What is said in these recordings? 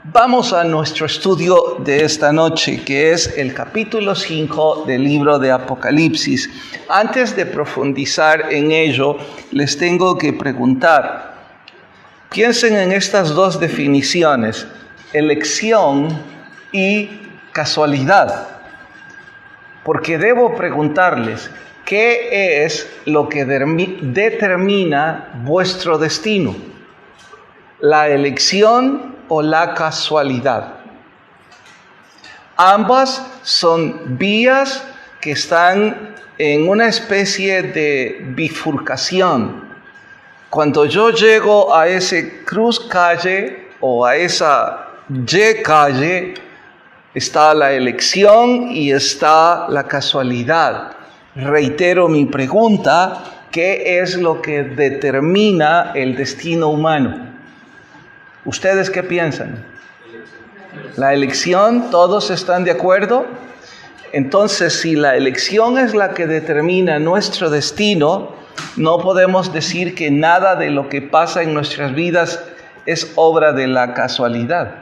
Vamos a nuestro estudio de esta noche, que es el capítulo 5 del libro de Apocalipsis. Antes de profundizar en ello, les tengo que preguntar. Piensen en estas dos definiciones, elección y casualidad. Porque debo preguntarles, ¿qué es lo que determina vuestro destino? ¿La elección o la casualidad? Ambas son vías que están en una especie de bifurcación. Cuando yo llego a ese cruz calle o a esa Y calle, está la elección y está la casualidad. Reitero mi pregunta, ¿qué es lo que determina el destino humano? ¿Ustedes qué piensan? La elección, ¿todos están de acuerdo? Entonces, si la elección es la que determina nuestro destino, no podemos decir que nada de lo que pasa en nuestras vidas es obra de la casualidad.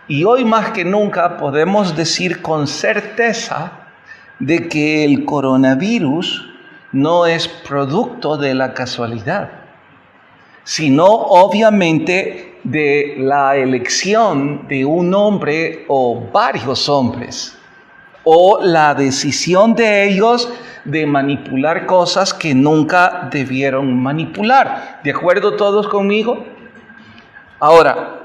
Y hoy más que nunca podemos decir con certeza de que el coronavirus no es producto de la casualidad, sino obviamente de la elección de un hombre o varios hombres, o la decisión de ellos de manipular cosas que nunca debieron manipular. ¿De acuerdo todos conmigo? Ahora,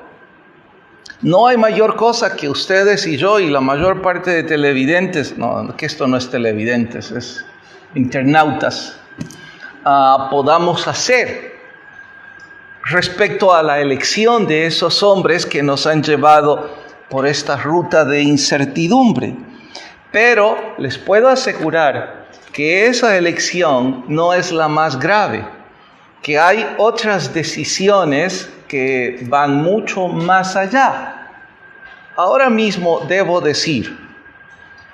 no hay mayor cosa que ustedes y yo y la mayor parte de televidentes, no, que esto no es televidentes, es internautas, podamos hacer respecto a la elección de esos hombres que nos han llevado por esta ruta de incertidumbre. Pero les puedo asegurar que esa elección no es la más grave, que hay otras decisiones que van mucho más allá. Ahora mismo debo decir,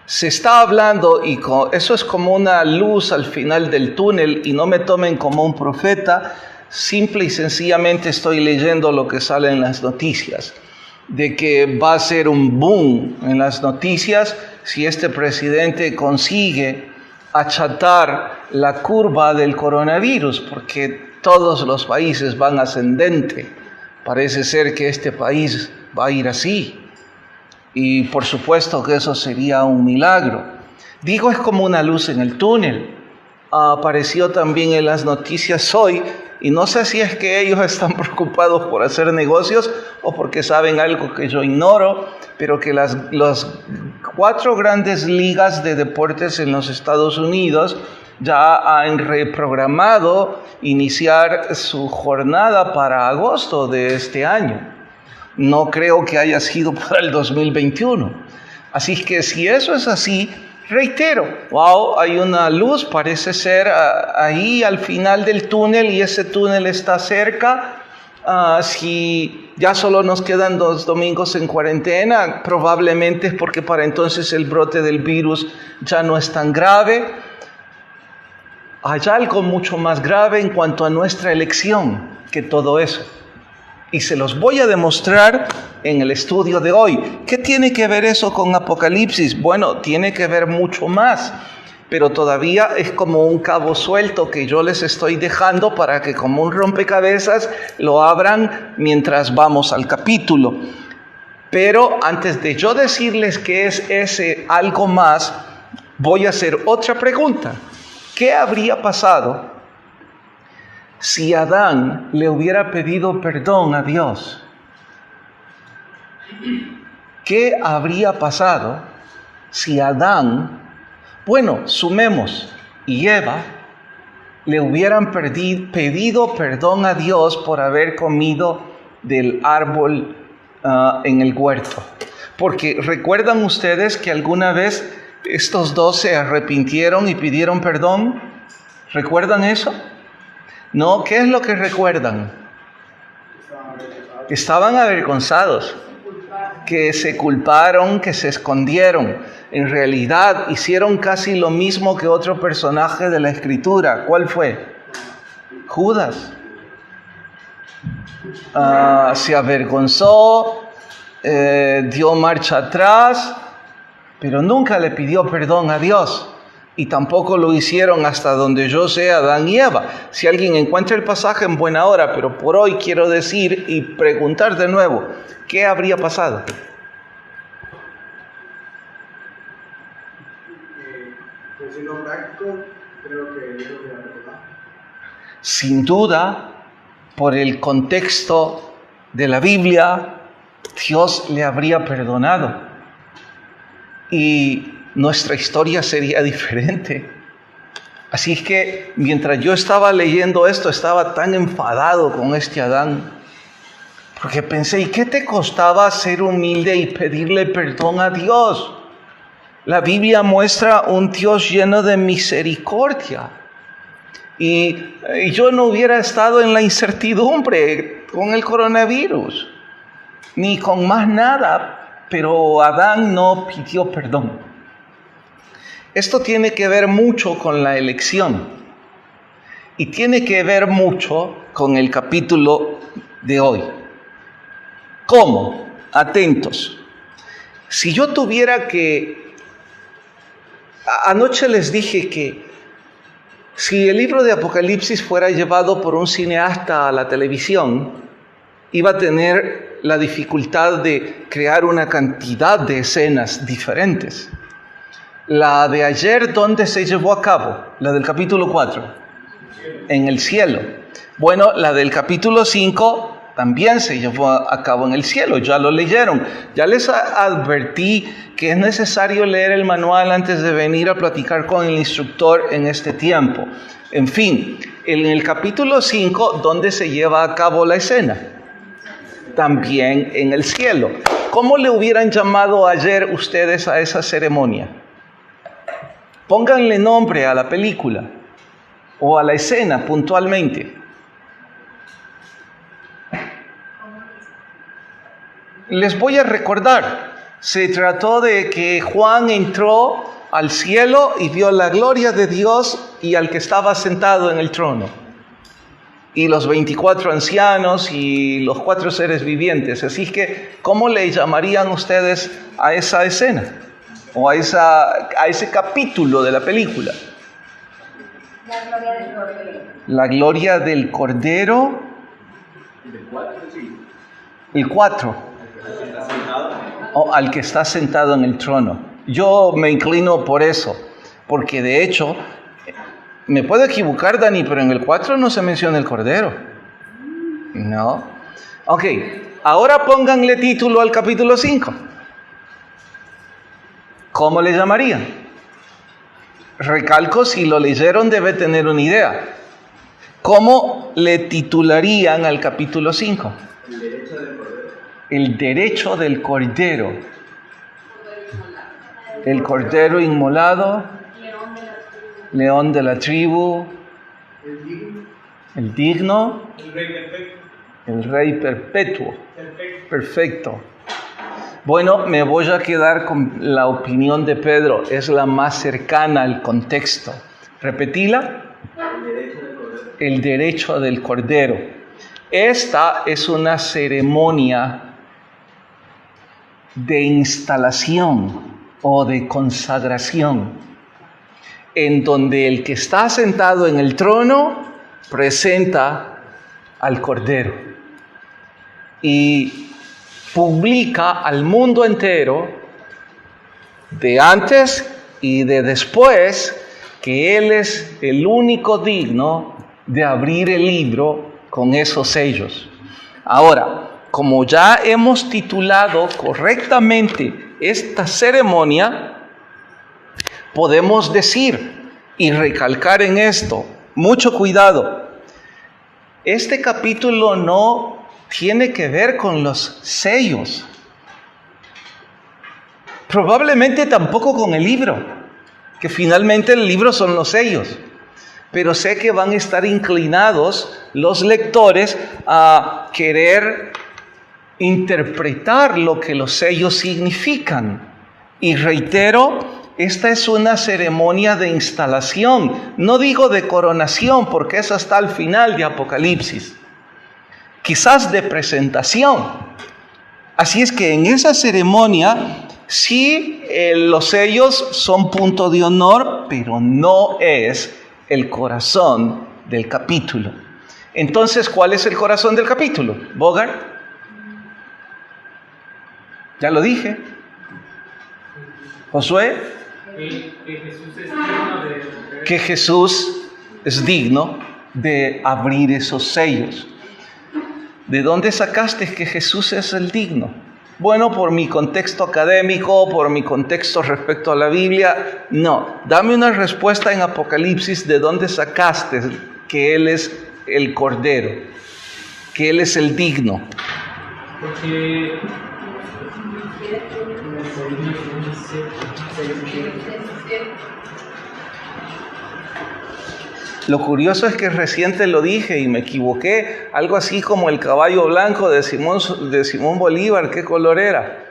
se está hablando, y eso es como una luz al final del túnel, y no me tomen como un profeta, simple y sencillamente estoy leyendo lo que sale en las noticias, de que va a ser un boom en las noticias si este presidente consigue achatar la curva del coronavirus, porque todos los países van ascendente. Parece ser que este país va a ir así. Y por supuesto que eso sería un milagro. Digo, es como una luz en el túnel. Apareció también en las noticias hoy, y no sé si es que ellos están preocupados por hacer negocios o porque saben algo que yo ignoro, pero que las 4 grandes ligas de deportes en los Estados Unidos ya han reprogramado iniciar su jornada para agosto de este año. No creo que haya sido para el 2021. Así que si eso es así, reitero, wow, hay una luz, parece ser ahí al final del túnel, y ese túnel está cerca. Si ya solo nos quedan 2 domingos en cuarentena, probablemente es porque para entonces el brote del virus ya no es tan grave. Hay algo mucho más grave en cuanto a nuestra elección que todo eso. Y se los voy a demostrar en el estudio de hoy. ¿Qué tiene que ver eso con Apocalipsis? Bueno, tiene que ver mucho más, pero todavía es como un cabo suelto que yo les estoy dejando para que como un rompecabezas lo abran mientras vamos al capítulo. Pero antes de yo decirles qué es ese algo más, voy a hacer otra pregunta. ¿Qué habría pasado si Adán le hubiera pedido perdón a Dios? ¿Qué habría pasado si Adán, sumemos, y Eva le hubieran pedido perdón a Dios por haber comido del árbol en el huerto? Porque ¿recuerdan ustedes que alguna vez estos dos se arrepintieron y pidieron perdón? ¿Recuerdan eso? No, ¿qué es lo que recuerdan? Estaban avergonzados, que se culparon, que se escondieron. En realidad hicieron casi lo mismo que otro personaje de la Escritura. ¿Cuál fue? Judas. se avergonzó, dio marcha atrás, pero nunca le pidió perdón a Dios. Y tampoco lo hicieron hasta donde yo sé Adán y Eva. Si alguien encuentra el pasaje en buena hora, pero por hoy quiero decir y preguntar de nuevo, ¿qué habría pasado? Pues en lo práctico, creo que Dios lo hubiera perdonado. Sin duda, por el contexto de la Biblia, Dios le habría perdonado. Y nuestra historia sería diferente. Así es que mientras yo estaba leyendo esto, estaba tan enfadado con este Adán, porque pensé, ¿y qué te costaba ser humilde y pedirle perdón a Dios? La Biblia muestra un Dios lleno de misericordia. Y yo no hubiera estado en la incertidumbre con el coronavirus, ni con más nada, pero Adán no pidió perdón. Esto tiene que ver mucho con la elección y tiene que ver mucho con el capítulo de hoy. ¿Cómo? Atentos. Si yo tuviera que... Anoche les dije que si el libro de Apocalipsis fuera llevado por un cineasta a la televisión, iba a tener la dificultad de crear una cantidad de escenas diferentes. La de ayer, ¿dónde se llevó a cabo? La del capítulo 4. En el cielo. Bueno, la del capítulo 5 también se llevó a cabo en el cielo. Ya lo leyeron. Ya les advertí que es necesario leer el manual antes de venir a platicar con el instructor en este tiempo. En fin, en el capítulo 5, ¿dónde se lleva a cabo la escena? También en el cielo. ¿Cómo le hubieran llamado ayer ustedes a esa ceremonia? Pónganle nombre a la película o a la escena puntualmente. Les voy a recordar, se trató de que Juan entró al cielo y vio la gloria de Dios y al que estaba sentado en el trono. Y los 24 ancianos y los 4 seres vivientes. Así que, ¿cómo le llamarían ustedes a esa escena? O a ese capítulo de la película. La gloria del Cordero. La gloria del Cordero. El 4. O al que está sentado en el trono. Yo me inclino por eso. Porque de hecho, me puedo equivocar, Dani, pero en el 4 no se menciona el Cordero. No. Ok, ahora pónganle título al capítulo 5. ¿Cómo le llamarían? Recalco, si lo leyeron debe tener una idea. ¿Cómo le titularían al capítulo 5? El derecho del Cordero. El Cordero inmolado. León de la tribu. El digno. El Rey perpetuo. Perfecto. Bueno, me voy a quedar con la opinión de Pedro. Es la más cercana al contexto. Repetíla. El derecho del Cordero. Esta es una ceremonia de instalación o de consagración, en donde el que está sentado en el trono presenta al Cordero y publica al mundo entero, de antes y de después, que Él es el único digno de abrir el libro con esos sellos. Ahora, como ya hemos titulado correctamente esta ceremonia, podemos decir y recalcar en esto, mucho cuidado, este capítulo no tiene que ver con los sellos. Probablemente tampoco con el libro, que finalmente el libro son los sellos. Pero sé que van a estar inclinados los lectores a querer interpretar lo que los sellos significan. Y reitero, esta es una ceremonia de instalación. No digo de coronación, porque eso está al final de Apocalipsis. quizás de presentación. Así es que en esa ceremonia, sí, los sellos son punto de honor, pero no es el corazón del capítulo. Entonces, ¿cuál es el corazón del capítulo? ¿Bogart? Ya lo dije. ¿Josué? Que Jesús es digno de abrir esos sellos. ¿De dónde sacaste que Jesús es el digno? Bueno, por mi contexto académico, por mi contexto respecto a la Biblia. No, dame una respuesta en Apocalipsis de dónde sacaste que Él es el Cordero, que Él es el digno. Porque Lo curioso es que recién te lo dije y me equivoqué. Algo así como el caballo blanco de Simón Bolívar. ¿Qué color era?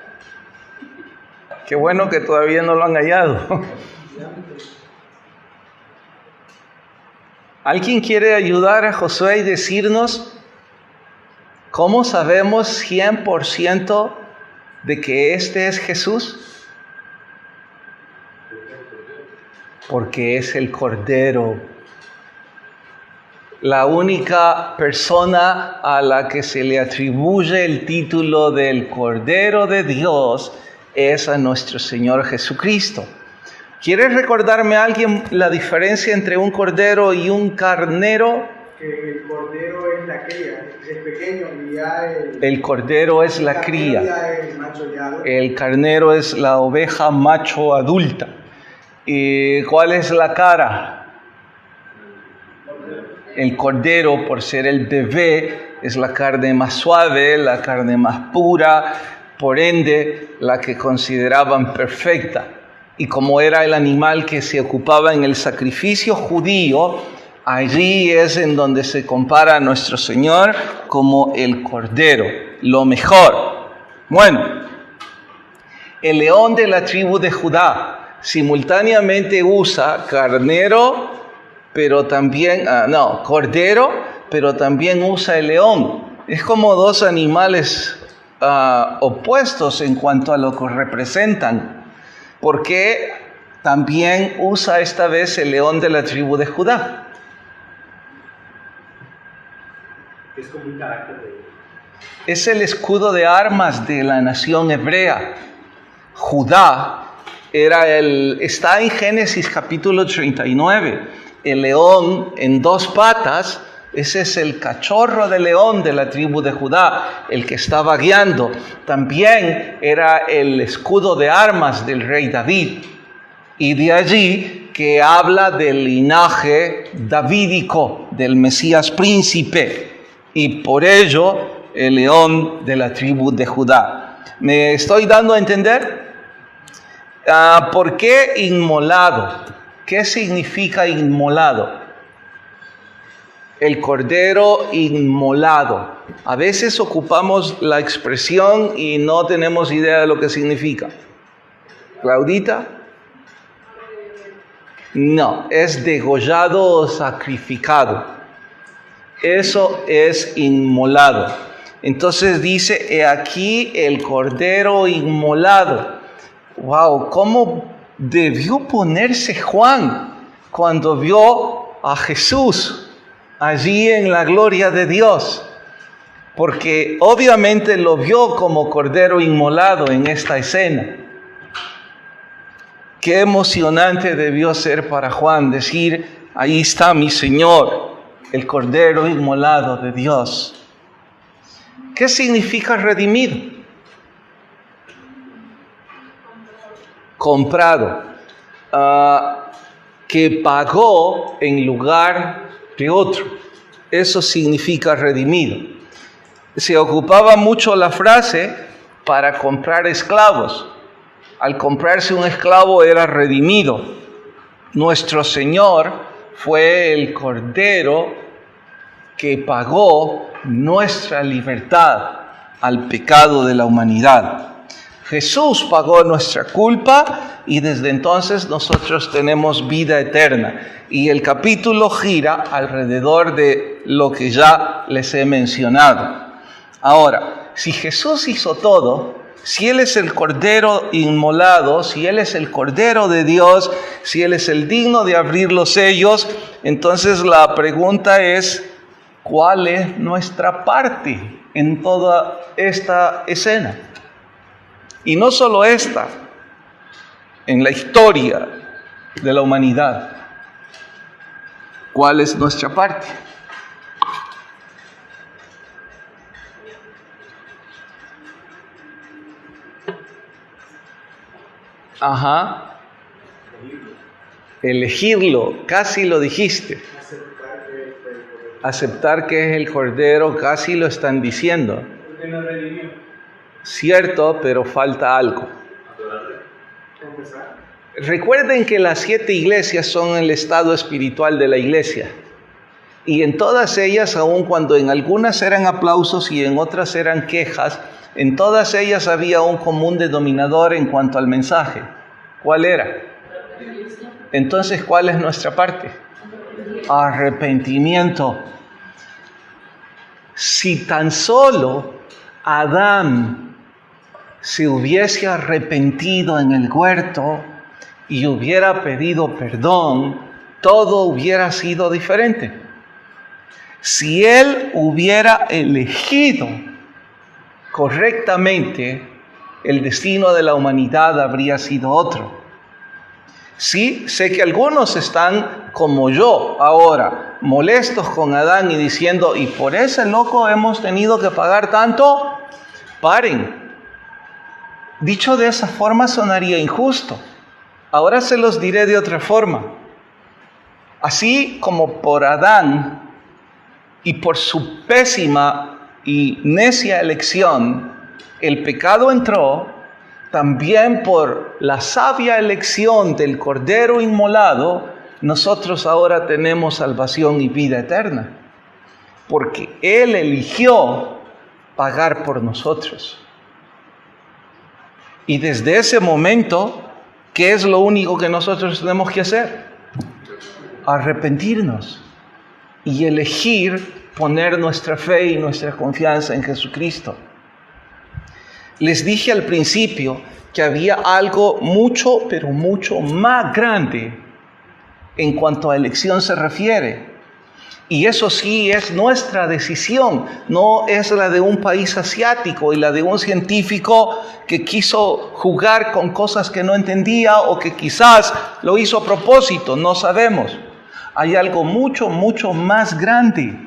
Qué bueno que todavía no lo han hallado. ¿Alguien quiere ayudar a Josué y decirnos cómo sabemos 100% de que este es Jesús? Porque es el Cordero. La única persona a la que se le atribuye el título del Cordero de Dios es a nuestro Señor Jesucristo. ¿Quieres recordarme a alguien la diferencia entre un cordero y un carnero? Que el cordero es la cría, es pequeño y ya el cordero es la cría. Es el macho ya. El carnero es la oveja macho adulta. ¿Y cuál es la cara? El cordero, por ser el bebé, es la carne más suave, la carne más pura, por ende, la que consideraban perfecta. Y como era el animal que se ocupaba en el sacrificio judío, allí es en donde se compara a nuestro Señor como el Cordero, lo mejor. Bueno, el león de la tribu de Judá simultáneamente usa carnero, pero también, cordero, pero también usa el león. Es como dos animales opuestos en cuanto a lo que representan. Porque también usa esta vez el león de la tribu de Judá. Es como un carácter de... Es el escudo de armas de la nación hebrea. Judá está en Génesis capítulo 39. El león en dos patas, ese es el cachorro de león de la tribu de Judá, el que estaba guiando. También era el escudo de armas del rey David. Y de allí que habla del linaje davídico, del Mesías príncipe. Y por ello, el león de la tribu de Judá. ¿Me estoy dando a entender? ¿Por qué inmolado? ¿Qué significa inmolado? El cordero inmolado. A veces ocupamos la expresión y no tenemos idea de lo que significa. ¿Claudita? No, es degollado o sacrificado. Eso es inmolado. Entonces dice, he aquí el cordero inmolado. ¡Wow! ¿Cómo debió ponerse Juan cuando vio a Jesús allí en la gloria de Dios? Porque obviamente lo vio como cordero inmolado en esta escena. Qué emocionante debió ser para Juan decir, ahí está mi Señor, el cordero inmolado de Dios. ¿Qué significa redimido? Comprado, que pagó en lugar de otro. Eso significa redimido. Se ocupaba mucho la frase para comprar esclavos. Al comprarse un esclavo era redimido. Nuestro Señor fue el Cordero que pagó nuestra libertad al pecado de la humanidad. Jesús pagó nuestra culpa y desde entonces nosotros tenemos vida eterna. Y el capítulo gira alrededor de lo que ya les he mencionado. Ahora, si Jesús hizo todo, si Él es el Cordero inmolado, si Él es el Cordero de Dios, si Él es el digno de abrir los sellos, entonces la pregunta es, ¿cuál es nuestra parte en toda esta escena? Y no solo esta, en la historia de la humanidad. ¿Cuál es nuestra parte? Ajá. Elegirlo, casi lo dijiste. Aceptar que es el Cordero, casi lo están diciendo. Porque nos redimió. Cierto, pero falta algo. Recuerden que las 7 iglesias son el estado espiritual de la iglesia. Y en todas ellas, aun cuando en algunas eran aplausos y en otras eran quejas, en todas ellas había un común denominador en cuanto al mensaje. ¿Cuál era? Entonces, ¿cuál es nuestra parte? Arrepentimiento. Si tan solo Adán se hubiese arrepentido en el huerto y hubiera pedido perdón, todo hubiera sido diferente. Si él hubiera elegido correctamente, el destino de la humanidad habría sido otro. Sí, sé que algunos están como yo ahora, molestos con Adán y diciendo, ¿y por ese loco hemos tenido que pagar tanto? Paren. Dicho de esa forma sonaría injusto. Ahora se los diré de otra forma. Así como por Adán y por su pésima y necia elección, el pecado entró, también por la sabia elección del Cordero inmolado, nosotros ahora tenemos salvación y vida eterna. Porque Él eligió pagar por nosotros. Y desde ese momento, ¿qué es lo único que nosotros tenemos que hacer? Arrepentirnos y elegir poner nuestra fe y nuestra confianza en Jesucristo. Les dije al principio que había algo mucho, pero mucho más grande en cuanto a elección se refiere. Y eso sí es nuestra decisión, no es la de un país asiático y la de un científico que quiso jugar con cosas que no entendía o que quizás lo hizo a propósito, no sabemos. Hay algo mucho, mucho más grande.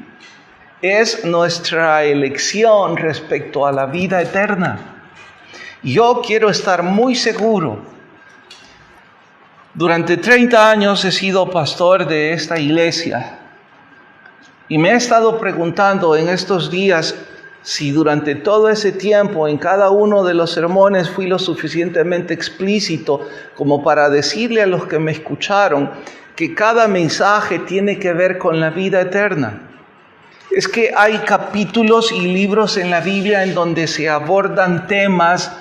Es nuestra elección respecto a la vida eterna. Yo quiero estar muy seguro. Durante 30 años he sido pastor de esta iglesia. Y me he estado preguntando en estos días si durante todo ese tiempo en cada uno de los sermones fui lo suficientemente explícito como para decirle a los que me escucharon que cada mensaje tiene que ver con la vida eterna. Es que hay capítulos y libros en la Biblia en donde se abordan temas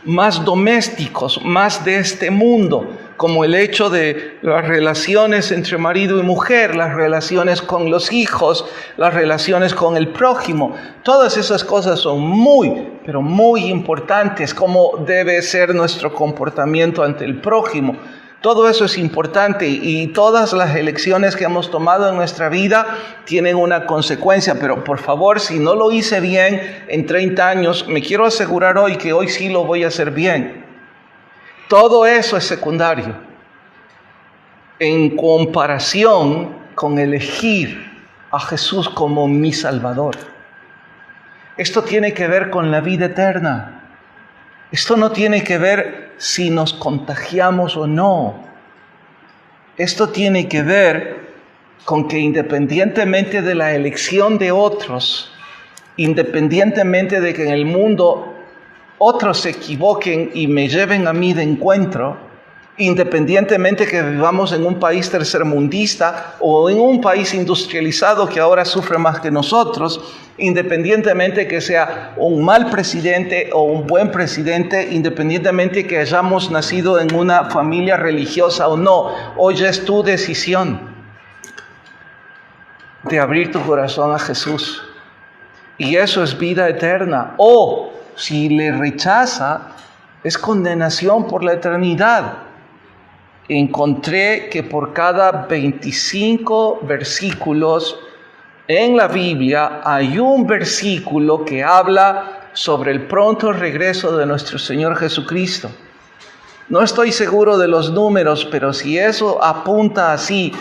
más domésticos, más de este mundo, como el hecho de las relaciones entre marido y mujer, las relaciones con los hijos, las relaciones con el prójimo. Todas esas cosas son muy, pero muy importantes, cómo debe ser nuestro comportamiento ante el prójimo. Todo eso es importante y todas las elecciones que hemos tomado en nuestra vida tienen una consecuencia. Pero por favor, si no lo hice bien en 30 años, me quiero asegurar hoy que hoy sí lo voy a hacer bien. Todo eso es secundario en comparación con elegir a Jesús como mi Salvador. Esto tiene que ver con la vida eterna. Esto no tiene que ver si nos contagiamos o no. Esto tiene que ver con que independientemente de la elección de otros, independientemente de que en el mundo otros se equivoquen y me lleven a mí de encuentro, independientemente que vivamos en un país tercermundista o en un país industrializado que ahora sufre más que nosotros, independientemente que sea un mal presidente o un buen presidente, independientemente que hayamos nacido en una familia religiosa o no, hoy es tu decisión de abrir tu corazón a Jesús y eso es vida eterna. O si le rechaza, es condenación por la eternidad. Encontré que por cada 25 versículos en la Biblia hay un versículo que habla sobre el pronto regreso de nuestro Señor Jesucristo. No estoy seguro de los números, pero si eso apunta así,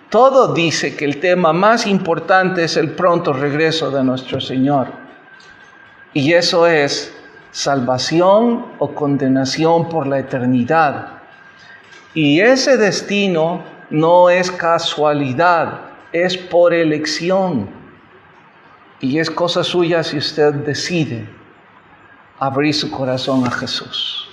todo dice que el tema más importante es el pronto regreso de nuestro Señor. Y eso es salvación o condenación por la eternidad. Y ese destino no es casualidad, es por elección. Y es cosa suya si usted decide abrir su corazón a Jesús.